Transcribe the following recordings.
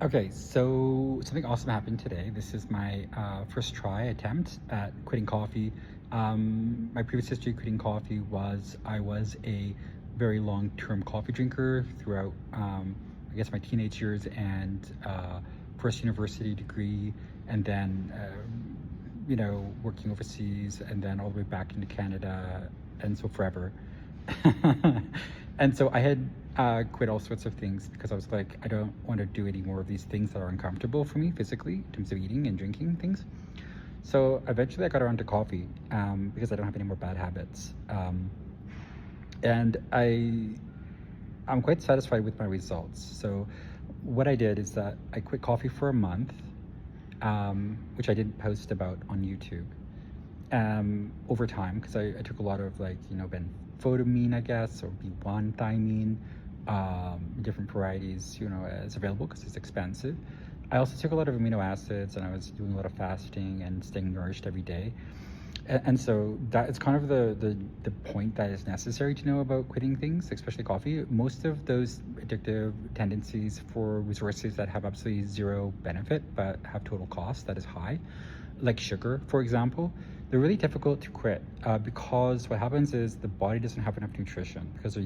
Okay, so something awesome happened today. This is my first try attempt at quitting coffee. My previous history quitting coffee was I was a very long-term coffee drinker throughout, I guess, my teenage years and first university degree, and then, working overseas, and then all the way back into Canada, and so forever. And so I had quit all sorts of things because I was like, I don't want to do any more of these things that are uncomfortable for me physically in terms of eating and drinking things. So eventually I got around to coffee because I don't have any more bad habits. And I'm quite satisfied with my results. So what I did is that I quit coffee for a month, which I did post about on YouTube over time, because I took a lot of benfotiamine, I guess, or B1 thiamine, different varieties, as available because it's expensive. I also took a lot of amino acids, and I was doing a lot of fasting and staying nourished every day. And so that is kind of the point that is necessary to know about quitting things, especially coffee. Most of those addictive tendencies for resources that have absolutely zero benefit but have total cost that is high, like sugar, for example, they're really difficult to quit because what happens is the body doesn't have enough nutrition because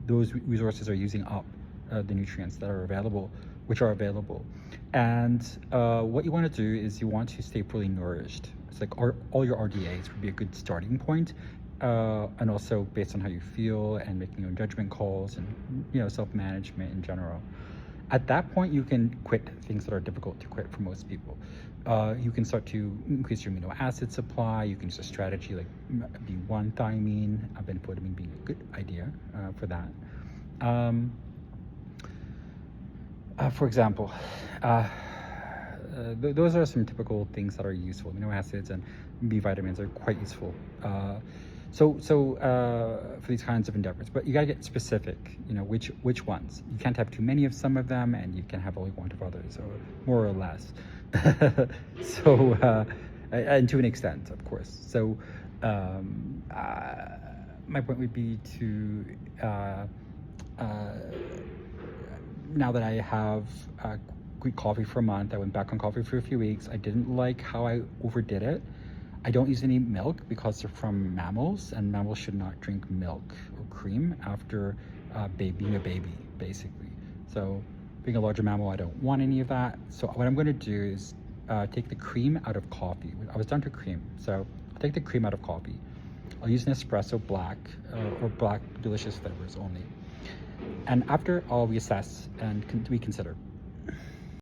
those resources are using up the nutrients that are available, which are available. And what you want to do is you want to stay fully nourished. It's like all your RDAs would be a good starting point, and also based on how you feel and making your own judgment calls and self-management in general. At that point, you can quit things that are difficult to quit for most people. You can start to increase your amino acid supply. You can use a strategy like B1 thiamine, benfotiamine being a good idea for that. For example, those are some typical things that are useful. Amino acids and B vitamins are quite useful. For these kinds of endeavors, but you gotta get specific. Which ones. You can't have too many of some of them, and you can have all you want of others, or more or less. And to an extent, of course. So, my point would be to now that I have quit coffee for a month, I went back on coffee for a few weeks. I didn't like how I overdid it. I don't use any milk because they're from mammals, and mammals should not drink milk or cream after being a baby, basically. So being a larger mammal, I don't want any of that. So what I'm going to do is take the cream out of coffee. I was down to cream, so I'll take the cream out of coffee. I'll use an espresso black or black delicious flavors only. And after, I'll reassess and reconsider.